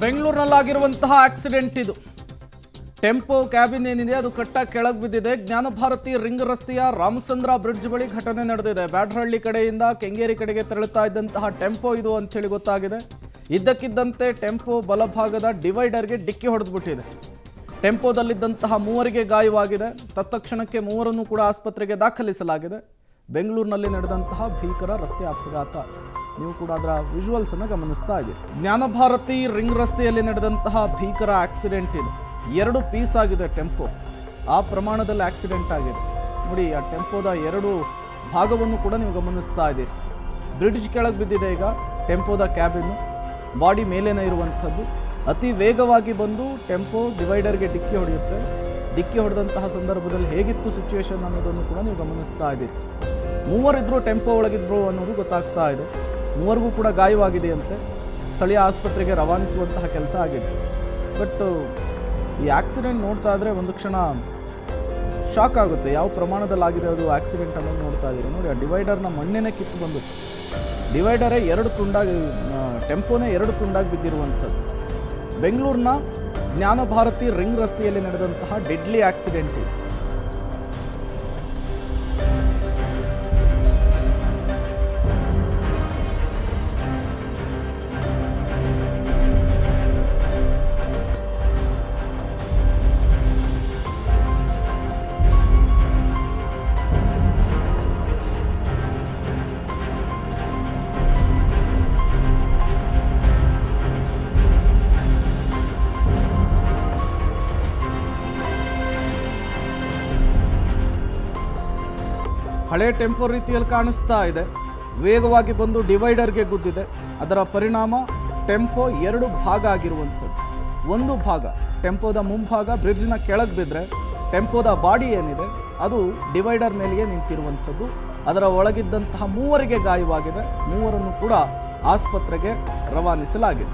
ಬೆಂಗಳೂರಿನಲ್ಲಾಗಿರುವಂತಹ accident ಇದು. Tempo cabin ಏನಿದೆ ಅದು ಕಟ್ಟ ಕೆಳಗೆ ಬಿದ್ದಿದೆ. ಜ್ಞಾನಭಾರತಿ ರಿಂಗ್ ರಸ್ತೆಯ ರಾಮಚಂದ್ರ ಬ್ರಿಡ್ಜ್ ಬಳಿ ಘಟನೆ ನಡೆದಿದೆ. ಬ್ಯಾಡರಹಳ್ಳಿ ಕಡೆಯಿಂದ ಕೆಂಗೇರಿ ಕಡೆಗೆ ತೆರಳುತ್ತಾ ಇದ್ದಂತಹ ಟೆಂಪೋ ಇದು ಅಂತೇಳಿ ಗೊತ್ತಾಗಿದೆ. ಇದ್ದಕ್ಕಿದ್ದಂತೆ ಟೆಂಪೋ ಬಲಭಾಗದ ಡಿವೈಡರ್ಗೆ ಡಿಕ್ಕಿ ಹೊಡೆದ್ಬಿಟ್ಟಿದೆ. ಟೆಂಪೋದಲ್ಲಿದ್ದಂತಹ ಮೂವರಿಗೆ ಗಾಯವಾಗಿದೆ. ತತ್ಕ್ಷಣಕ್ಕೆ ಮೂವರನ್ನು ಕೂಡ ಆಸ್ಪತ್ರೆಗೆ ದಾಖಲಿಸಲಾಗಿದೆ. ಬೆಂಗಳೂರಿನಲ್ಲಿ ನಡೆದಂತಹ ಭೀಕರ ರಸ್ತೆ ಅಪಘಾತ. ನೀವು ಕೂಡ ಅದರ ವಿಜುವಲ್ಸ್ ಅನ್ನು ಗಮನಿಸ್ತಾ ಇದ್ದೀರಿ. ಜ್ಞಾನಭಾರತಿ ರಿಂಗ್ ರಸ್ತೆಯಲ್ಲಿ ನಡೆದಂತಹ ಭೀಕರ ಆಕ್ಸಿಡೆಂಟ್ ಇದು. 2 ಪೀಸ್ ಆಗಿದೆ ಟೆಂಪೋ. ಆ ಪ್ರಮಾಣದಲ್ಲಿ ಆಕ್ಸಿಡೆಂಟ್ ಆಗಿದೆ. ನೋಡಿ, ಆ ಟೆಂಪೋದ 2 ಭಾಗವನ್ನು ಕೂಡ ನೀವು ಗಮನಿಸ್ತಾ ಇದ್ದೀರಿ. ಬ್ರಿಡ್ಜ್ ಕೆಳಗೆ ಬಿದ್ದಿದೆ ಈಗ ಟೆಂಪೋದ ಕ್ಯಾಬಿನ್ನು. ಬಾಡಿ ಮೇಲೇನೇ ಇರುವಂಥದ್ದು. ಅತಿ ವೇಗವಾಗಿ ಬಂದು ಟೆಂಪೋ ಡಿವೈಡರ್ಗೆ ಡಿಕ್ಕಿ ಹೊಡೆಯುತ್ತೆ. ಡಿಕ್ಕಿ ಹೊಡೆದಂತಹ ಸಂದರ್ಭದಲ್ಲಿ ಹೇಗಿತ್ತು ಸಿಚುವೇಶನ್ ಅನ್ನೋದನ್ನು ಕೂಡ ನೀವು ಗಮನಿಸ್ತಾ ಇದ್ದೀರಿ. ಮೂವರಿದ್ರು ಟೆಂಪೋ ಒಳಗಿದ್ರು ಅನ್ನೋದು ಗೊತ್ತಾಗ್ತಾ ಇದೆ. ಮೂವರಿಗೂ ಕೂಡ ಗಾಯವಾಗಿದೆಯಂತೆ. ಸ್ಥಳೀಯ ಆಸ್ಪತ್ರೆಗೆ ರವಾನಿಸುವಂತಹ ಕೆಲಸ ಆಗಿದೆ. ಬಟ್ ಈ ಆಕ್ಸಿಡೆಂಟ್ ನೋಡ್ತಾ ಇದ್ರೆ ಒಂದು ಕ್ಷಣ ಶಾಕ್ ಆಗುತ್ತೆ. ಯಾವ ಪ್ರಮಾಣದಲ್ಲಾಗಿದೆ ಅದು ಆಕ್ಸಿಡೆಂಟ್ ಅನ್ನೋದು ನೋಡ್ತಾ ಇದ್ದೀರಿ. ನೋಡಿ, ಆ ಡಿವೈಡರ್ನ ಮಣ್ಣೇನೆ ಕಿತ್ತು ಬಂದು ಡಿವೈಡರೇ 2 ತುಂಡಾಗಿ, ಟೆಂಪೋನೇ 2 ತುಂಡಾಗಿ ಬಿದ್ದಿರುವಂಥದ್ದು. ಬೆಂಗಳೂರಿನ ಜ್ಞಾನಭಾರತಿ ರಿಂಗ್ ರಸ್ತೆಯಲ್ಲಿ ನಡೆದಂತಹ ಡೆಡ್ಲಿ ಆಕ್ಸಿಡೆಂಟ್ ಇದು. ಹಳೆ ಟೆಂಪೋ ರೀತಿಯಲ್ಲಿ ಕಾಣಿಸ್ತಾ ಇದೆ. ವೇಗವಾಗಿ ಬಂದು ಡಿವೈಡರ್ಗೆ ಗುದ್ದಿದೆ. ಅದರ ಪರಿಣಾಮ ಟೆಂಪೋ 2 ಭಾಗ ಆಗಿರುವಂಥದ್ದು. ಒಂದು ಭಾಗ ಟೆಂಪೋದ ಮುಂಭಾಗ ಬ್ರಿಡ್ಜ್ನ ಕೆಳಗೆ ಬಿದ್ದರೆ ಟೆಂಪೋದ ಬಾಡಿ ಏನಿದೆ ಅದು ಡಿವೈಡರ್ ಮೇಲೆಯೇ ನಿಂತಿರುವಂಥದ್ದು. ಅದರ ಒಳಗಿದ್ದಂತಹ ಮೂವರಿಗೆ ಗಾಯವಾಗಿದೆ. ಮೂವರನ್ನು ಕೂಡ ಆಸ್ಪತ್ರೆಗೆ ರವಾನಿಸಲಾಗಿದೆ.